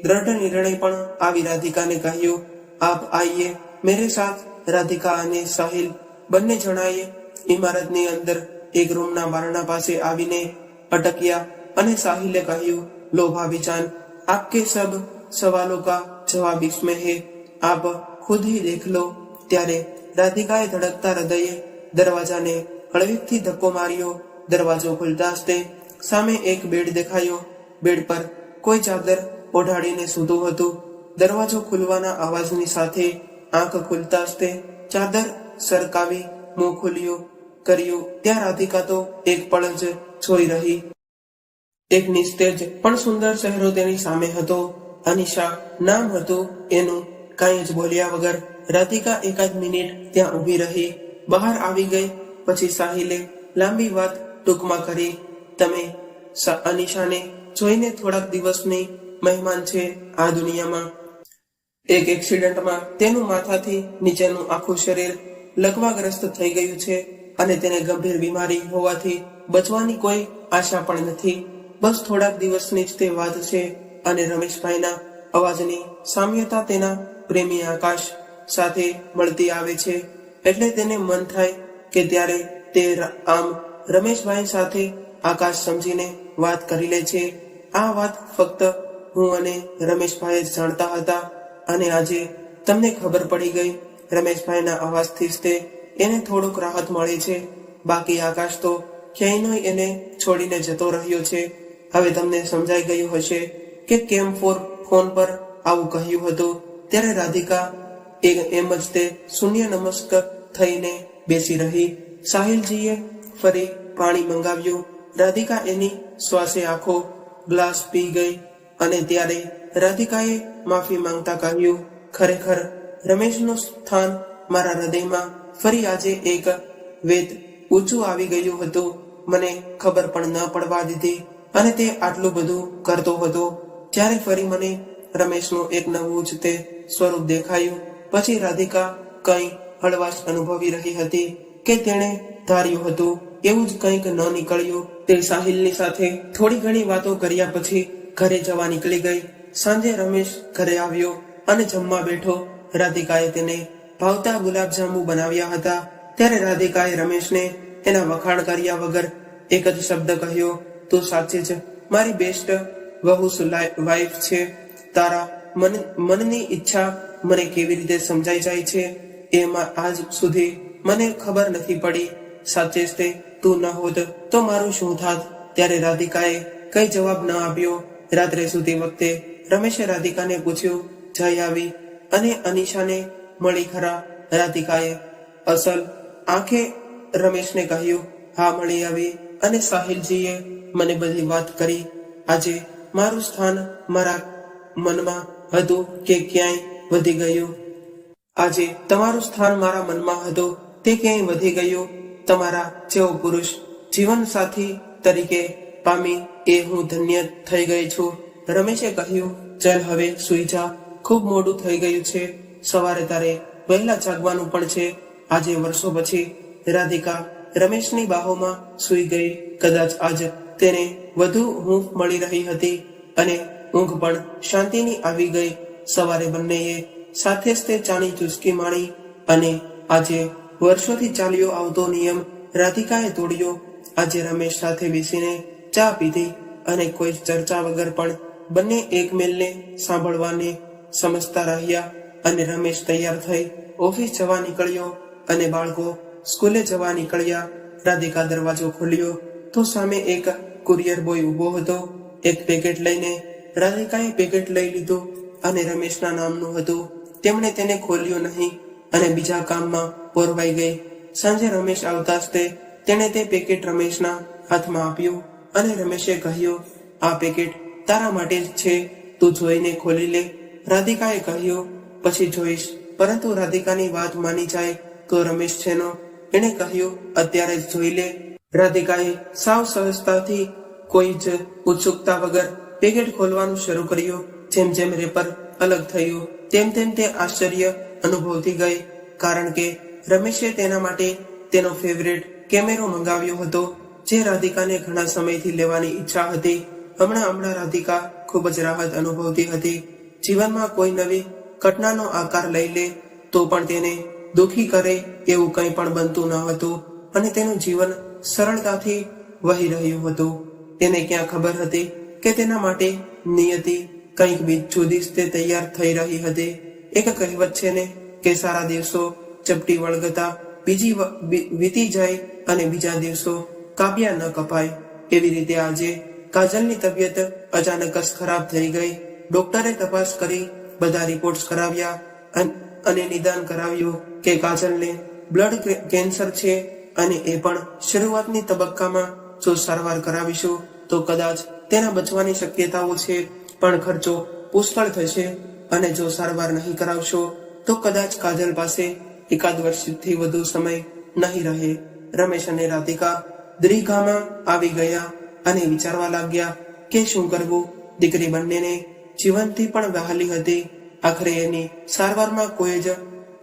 S1: દ્રઢ નિર્ણય પણ આવી રાધિકાને કહ્યું, આપ આઈએ મેરે સાથ. રાધિકા અને સાહિલ બંને જણાએ ઇમારતની અંદર એક રૂમના બારણા પાસે આવીને અટક્યા અને સાહિલે કહ્યું, લો ભાભી જાન, आपके सब सवालों का जवाब इसमें है, आप खुद ही देख लो. ત્યારે રાધિકાએ ધડકતા હૃદયે દરવાજાને હળવેકથી ધક્કો માર્યો. દરવાજો ખુલતા જ તે સામે એક બેડ દેખાયો. બેડ પર કોઈ ચાદર ઓઢાડીને સૂતું હતું. દરવાજો ખુલવાના અવાજની સાથે આંખ ખુલતા જ તે ચાદર સરકાવી મોં ખુલ્યું કર્યું. ત્યાં રાધિકા તો એક પળ જ જોઈ રહી. એક નિસ્તેજ પણ સુંદર ચહેરો તેની સામે હતો. અનિશા નામ હતું એનું. કાંઈ જ બોલ્યા વગર રાધિકા એકાદ મિનિટ ત્યાં ઊભી રહી. બહાર આવી ગઈ પછી સાહિલે લાંબી વાત ટૂંકમાં કરી. તમે અનિશાને જોઈને થોડાક દિવસની મહેમાન છે આ દુનિયામાં. એક એક્સિડન્ટમાં તેનું માથાથી નીચેનું આખું શરીર લકવાગ્રસ્ત થઈ ગયું છે અને તેને ગંભીર બીમારી હોવાથી બચવાની કોઈ આશા પણ નથી. બસ થોડાક દિવસની જ તે વાત છે. અને રમેશભાઈના અવાજની સામ્યતા તેના પ્રેમી આકાશ સાથે મળતી આવે છે એટલે તેને મન થાય કે ત્યારે તે આમ રમેશભાઈ સાથે આકાશ સમજીને વાત કરી લે છે. આ વાત ફક્ત હું અને રમેશભાઈ જ જાણતા હતા અને આજે તમને ખબર પડી ગઈ. રમેશભાઈના અવાજથી જ તે એને થોડુંક રાહત મળે છે. બાકી આકાશ તો ક્યાંયનો એને છોડીને જતો રહ્યો છે. હવે તમને સમજાઈ ગયું હશે કે કેમ ફોન પર આવું કહ્યું હતું. ત્યારે રાધિકા એમ જ તે શૂન્ય નમસ્ક થઈને બેસી રહી. સાહિલજીએ ફરી પાણી મંગાવ્યું. રાધિકા એની શ્વાસે આખો ગ્લાસ પી ગઈ અને ત્યારે રાધિકાએ માફી માંગતા કહ્યું, ખરેખર રમેશનું સ્થાન મારા હૃદયમાં ફરી આજે એક વેદ ઊંચું આવી ગયું હતું. મને ખબર પણ ન પડવા દીધી અને તે આટલું બધું કરતો હતો. જ્યારે ફરી મને રમેશનું એક નવું જ તે સ્વરૂપ દેખાયું પછી રાધિકા કંઈ હળવાશ અનુભવી રહી હતી કે તેણે ધાર્યું હતું એવું જ કંઈક ન નીકળ્યું. તે સાહિલની સાથે થોડી ઘણી વાતો કર્યા પછી ઘરે જવા નીકળી ગઈ. સાંજે રમેશ ઘરે આવ્યો અને જમવા બેઠો. રાધિકાએ તેને ભાવતા ગુલાબજાંબુ બનાવ્યા હતા. ત્યારે રાધિકાએ રમેશને એના વખાણ કર્યા વગર એક જ શબ્દ કહ્યો, તું સાચે જ મારી બેસ્ટ વહુ વાઇફ છે. તારા મનની ઈચ્છા મને કેવી રીતે સમજાઈ જાય છે એમાં આજ સુધી મને ખબર નથી પડી. સાચે જ તે તું ન હોત તો મારું શું થાત? ત્યારે રાધિકાએ કઈ જવાબ ન આપ્યો. રાત્રે સૂતી વખતે રમેશે રાધિકાને પૂછ્યું, જય આવી અને અનિશાને મળી ખરા? રાધિકાએ અસલ આંખે રમેશને કહ્યું, હા મળી આવી અને સાહિલજીએ મને બધી વાત કરી. આજે મારું સ્થાન મારા મનમાં હતું કે ક્યાંય વધી ગયું? આજે તમારું સ્થાન મારા મનમાં હતું તે ક્યાંય વધી ગયું? તમારા જેવો પુરુષ જીવન સાથી તરીકે પામી એ હું ધન્ય થઈ ગઈ છું. રમેશે કહ્યું, ચલ હવે સુઈ જા, ખૂબ મોડું થઈ ગયું છે. સવારે તારે વહેલા જાગવાનું પણ છે. આજે વર્ષો પછી રાધિકા રમેશની બાહોમાં સૂઈ ગઈ. કદાચ આજ તેને વધુ ઊંઘ મળી રહી હતી અને ઊંઘ પણ શાંતિની આવી ગઈ. સવારે બંનેએ સાથે જ તે ચાની ચુસ્કી માણી અને આજે વર્ષોથી ચાલ્યો આવતો નિયમ રાધિકાએ તોડ્યો. આજે રમેશ સાથે બેસીને ચા પીધી અને કોઈ ચર્ચા વગર પણ બંને એકમેલને સાંભળવાને સમજતા રહ્યા. અને રમેશ તૈયાર થઈ ઓફિસ જવા નીકળ્યો અને બાળકો સ્કૂલે જવા નીકળ્યા. રાધિકા દરવાજો ખોલ્યો તો સામે એક કુરિયર બોય ઉભો હતો. એક પેકેટ લઈને રાધિકાએ પેકેટ લઈ લીધું અને રમેશના નામનું હતું. તેમણે તેને ખોલ્યું નહીં અને બીજા કામમાં પોરવાઈ ગઈ. સાંજે રમેશ આવતા જ તેણે તે પેકેટ રમેશના હાથમાં આપ્યું અને રમેશે કહ્યું, આ પેકેટ તારા માટે જ છે, તું જોઈને ખોલી લે. રાધિકાએ કહ્યું, પછી જોઈશ. પરંતુ રાધિકાની વાત માની જાય તો રમેશ છેનો. એણે કહ્યું, અત્યારે જ જોઈ લે. રાધિકાએ સાવ સહજતાથી કોઈ જ ઉત્સુકતા વગર પેકેટ ખોલવાનું શરૂ કર્યું. જેમ જેમ રેપર અલગ થયું તેમ તેમ તે આશ્ચર્ય અનુભવતી ગઈ, કારણ કે રમેશે તેના માટે તેનો ફેવરેટ કેમેરો મંગાવ્યો હતો, જે રાધિકાને ઘણા સમયથી લેવાની ઈચ્છા હતી. હમણાં રાધિકા ખૂબ જ રાહત અનુભવતી હતી. જીવનમાં કોઈ નવી ઘટનાનો આકાર લઈ લે તો પણ તેને દુખી કરે એવું કંઈ પણ બનતું ન હતું અને તેનું જીવન સરળતાથી વહી રહ્યું હતું. તેને ક્યાં ખબર હતી કે તેના માટે નિયતિ કંઈક જુદી જ તે તૈયાર થઈ રહી હતી. એક કહેવત છે ને કે સારા દિવસો ચપટી વળગતા વીતી જાય અને બીજા દિવસો કાપ્યા ન કપાય. એવી રીતે આજે કાજલની તબિયત અચાનક જ ખરાબ થઈ ગઈ. ડોક્ટરે તપાસ કરી, બધા રિપોર્ટ્સ કરાવ્યા અને નિદાન કરાવ્યું કે કાજલને બ્લડ કેન્સર છે અને એ પણ શરૂઆતની તબક્કામાં. જો સારવાર કરાવીશું તો કદાચ તેના બચવાની શક્યતાઓ છે, પણ ખર્ચો પુષ્કળ થશે અને જો સારવાર નહીં કરાવશો તો કદાચ કાજલ પાસે એકાદ વર્ષથી વધુ સમય નહીં રહે. રમેશ અને રાધિકા દ્વિધામાં આવી ગયા અને વિચારવા લાગ્યા કે શું કરવું. દીકરી બંનેને જીવનથી પણ વહાલી હતી. આખરે એની સારવારમાં કોઈ જ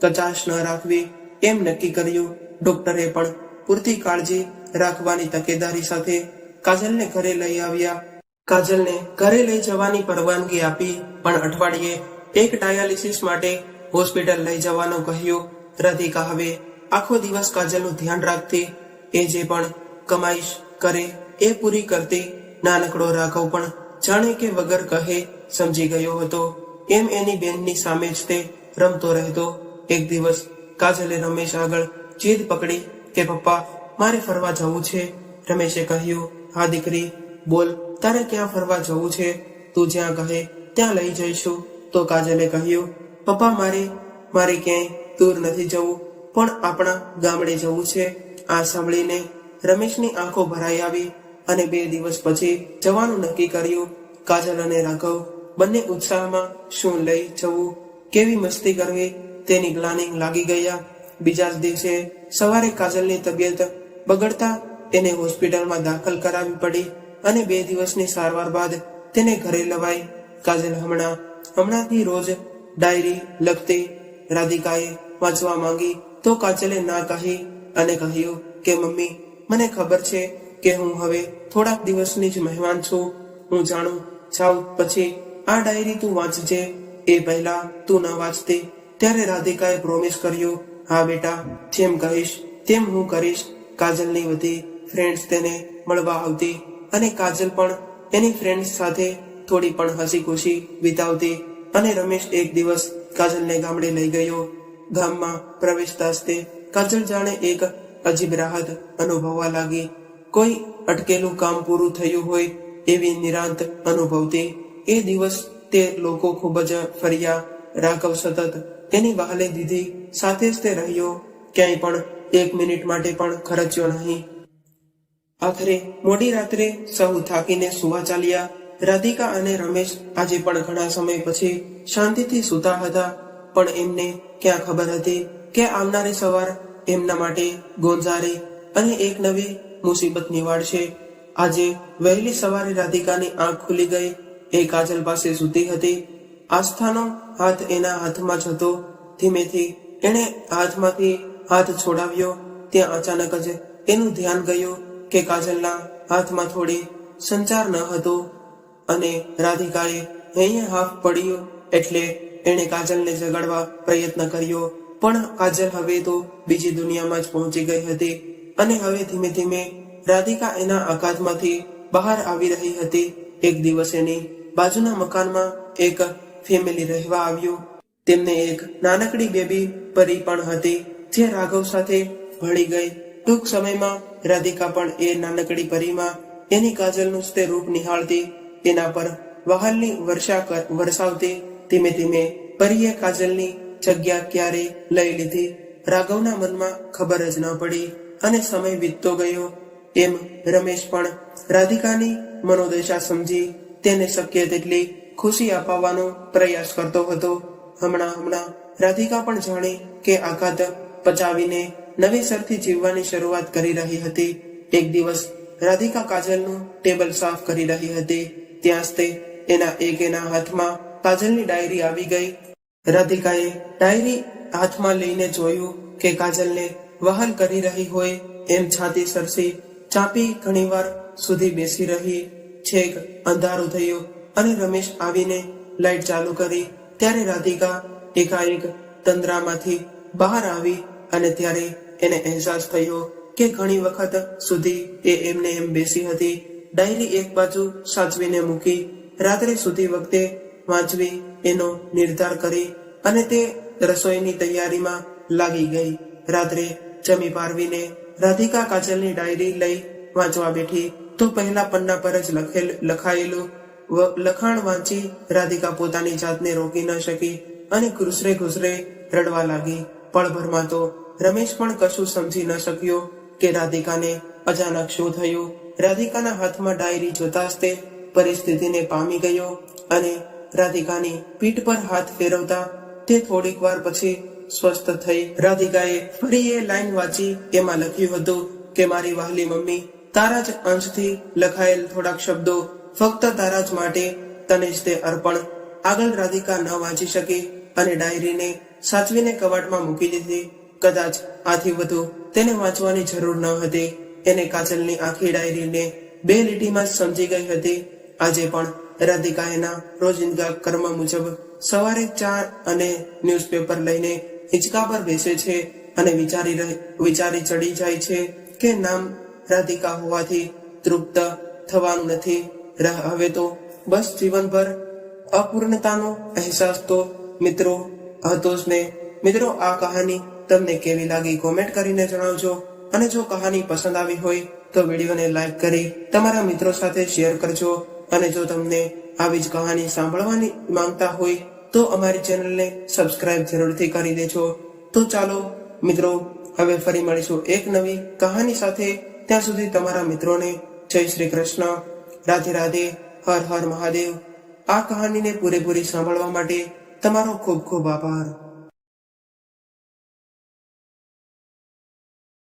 S1: કચાશ ન રાખવી એમ નક્કી કર્યું. ડોક્ટરે પણ પૂરતી કાળજી રાખવાની તકેદારી સાથે કાજલને ઘરે લઈ આવ્યા. કાજલને ઘરે લઈ જવાની પરવાનગી આપી, પણ અઠવાડિયે એક ડાયાલિસિસ માટે હોસ્પિટલ લઈ જવાનું કહ્યું. રાધિકા હવે આખો દિવસ કાજલનું ધ્યાન રાખતી. એ જે પણ કમાઈશ કરે એ પૂરી કરતી. નાનકડો રાઘવ પણ જાણે કે વગર કહે સમજી ગયો હતો. એમ એની બેનની સામે જ તે રમતો રહેતો. એક દિવસ કાજલે રમેશ આગળ જીદ પકડી કે પપ્પા, મારે ફરવા જવું છે. રમેશે કહ્યું, હા દીકરી, બોલ, તારે ક્યાં ફરવા જવું છે? તું જ્યાં કહે ત્યાં લઈ જઈશું. તો કાજલે કહ્યું, પપ્પા, મારે ક્યાંય દૂર નથી જવું, પણ આપણા ગામડે જવું છે. આ સાંભળીને રમેશની આંખો ભરાઈ આવી અને 2 દિવસ પછી જવાનું નક્કી કર્યું. કાજલ અને રાઘવ બંને ઉત્સાહમાં શું લઈ જવું, કેવી મસ્તી કરવી તેની પ્લાનિંગ લાગી ગયા. બીજા જ દિવસે સવારે કાજલની તબિયત બગડતા તેને હોસ્પિટલમાં દાખલ કરાવી પડી અને 2 દિવસની સારવાર બાદ તેને ઘરે લવાઈ. કાજલ હમણાંથી રોજ ડાયરી લખતી. રાધિકાએ વાંચવા માંગી તો કાજલે ના કહી અને કહ્યું કે મમ્મી, મને ખબર છે કે હું હવે થોડાક દિવસની જ મહેમાન છું. હું જાઉં પછી આ ડાયરી તું વાંચજે. એ પહેલા તું ન વાંચતી. ત્યારે રાધિકાએ પ્રોમિસ કર્યું, હા બેટા, જેમ કહીશ તેમ હું કરીશ. કાજલની બધી ફ્રેન્ડ્સ તેને મળવા આવતી અને કાજલ પણ એની ફ્રેન્ડ્સ સાથે થોડી પણ હસી ખુશી વિતાવતી. અને રમેશ એક દિવસ કાજલને ગામડે લઈ ગયો. ગામમાં પ્રવેશતા જ તે કાજલ જાણે એક અજીબ રાહત અનુભવવા લાગી. કોઈ અટકેલું કામ પૂરું થયું હોય એવી નિરાંત અનુભવતી. એ દિવસ તે લોકો ખૂબ જ ફર્યા. રાઘવ સતત તેની વહાલે દીધી સાથે જ તે રહ્યો. ક્યાંય પણ 1 મિનિટ માટે પણ ખર્ચ્યો નહીં. આખરે મોડી રાત્રે સૌ થાકીને સુવા ચાલ્યા. રાધિકા અને રમેશ આજે પણ ઘણા સમય પછી શાંતિથી સૂતા હતા, પણ એમને ક્યાં ખબર હતી કે આવનારી સવાર એમના માટે ગોંજારી અને એક નવી મુસીબત નિવાડશે. આજે વહેલી સવારે રાધિકાની આંખ ખુલી ગઈ. એ કાજલ પાસે સૂતી હતી. આસ્થાનો હાથ એના હાથમાં જ હતો. ધીમેથી એણે હાથમાંથી હાથ છોડાવ્યો ત્યાં અચાનક જ એનું ધ્યાન ગયું કે કાજલના હાથમાં થોડી સંચાર ન હતો અને રાધિકાએ અહીંયા હાફ પડ્યું એટલે એણે કાજલને જગાડવા પ્રયત્ન કર્યો, પણ કાજલ હવે તો બીજી દુનિયામાં જ પહોંચી ગઈ હતી અને હવે ધીમે ધીમે રાધિકા એના આઘાતમાંથી બહાર આવી રહી હતી. એક દિવસ એની બાજુના મકાનમાં એક ફેમિલી રહેવા આવ્યું. તેમને એક નાનકડી બેબી પરી પણ હતી જે રાઘવ સાથે ભળી ગઈ. ટૂંક સમયમાં રાધિકા પણ એ નાનકડી પરીમાં એની કાજલનું જ તે રૂપ નિહાળતી, એના પર વહાલની વર્ષા વરસાવતી. ધીમે ધીમે પરીએ કાજલની જગ્યા ક્યારે લઈ લીધી રાઘવના મનમાં ખબર જ ન પડી અને સમય વીતતો ગયો. એમ રમેશ પણ રાધિકાની મનોદશા સમજી તેને શક્ય તેટલી ખુશી અપાવવાનો પ્રયાસ કરતો હતો. હમણાં રાધિકા પણ જાણે કે આઘાત પચાવીને નવેસરથી જીવવાની શરૂઆત કરી રહી હતી. એક દિવસ રાધિકા કાજલનું ટેબલ સાફ કરી રહી હતી. ત્યાં જ તે એના હાથમાં કાજલની ડાયરી આવી ગઈ. રાધિકાએ ડાયરી હાથમાં લઈને જોયું કે કાજલને વહાલ કરી રહી હોય એમ છાતી સરસી ચાપી ઘણીવાર સુધી બેસી રહી. છેક અંધારું થયું અને રમેશ આવીને લાઈટ ચાલુ કરી ત્યારે રાધિકા એકાએક તંદ્રામાંથી બહાર આવી અને ત્યારે એને અહેસાસ થયો કે ઘણી વખત સુધી એ એમને એમ બેસી હતી, ડાયરી એક બાજુ સાચવીને મૂકી, રાત્રે સુધી વખતે વાંચવી એનો નિર્ધાર કરી અને તે રસોઈની તૈયારીમાં લાગી ગઈ. રાત્રે જમી પારવીને રાધિકા કાજલની ડાયરી લઈ વાંચવા બેઠી તો પહેલા પન્ના પર જ લખાયેલું લખાણ વાંચી રાધિકા પોતાની જાતને રોકી ન શકી અને ઘૂસરે રડવા લાગી. પળભરમાં તો રમેશ પણ કશું સમજી ન શક્યો કે રાધિકાને અચાનક શું થયું. રાધિકાના હાથમાં ડાયરી જોતા જ તે પરિસ્થિતિને પામી ગયો અને રાધિકાની પીઠ પર હાથ ફેરવતા તે થોડીક વાર પછી સ્વસ્થ થઈ. રાધિકાએ ફરી એ લાઈન વાંચી. એમાં લખ્યું હતું કે મારી વહાલી મમ્મી, તારા જ અંશથી લખાયેલ થોડાક શબ્દો ફક્ત તારા જ માટે, તને જ તે અર્પણ. આગળ રાધિકા ન વાંચી શકી અને ડાયરીને સાચવીને કબાટમાં મૂકી દીધી. કદાચ આથી વધુ તેને વાંચવાની જરૂર ન હતી. એને કાજલની આખી ડાયરીને 2 લીટીમાં સમજી ગઈ હતી. આજે પણ રાધિકા એના રોજિંદા કર્મ મુજબ સવારે ચા અને ન્યૂઝપેપર લઈને હિંચકા પર બેસે છે અને વિચારી ચડી જાય છે કે નામ રાધિકા હોવાથી તૃપ્ત થવાનું નથી. હવે તો બસ જીવનભર અપૂર્ણતાનો અહેસાસ તો મિત્રો હતો જ ને. મિત્રો, આ કહાની તમને કેવી લાગી કોમેન્ટ કરીને જણાવજો અને જો કહાની પસંદ આવી હોય તો વિડીયોને લાઈક કરી તમારા મિત્રો સાથે શેર કરજો અને જો તમને આવી જ કહાની સાંભળવાની માંગતા હોય તો અમારી ચેનલને સબસ્ક્રાઇબ જરૂરથી કરી દેજો. તો ચાલો મિત્રો, હવે ફરી મળીશું એક નવી કહાની સાથે. ત્યાં સુધી તમારા મિત્રોને જય શ્રી કૃષ્ણ, રાધે રાધે, હર હર મહાદેવ. આ કહાનીને પૂરેપૂરી સાંભળવા માટે તમારો ખૂબ ખૂબ આભાર.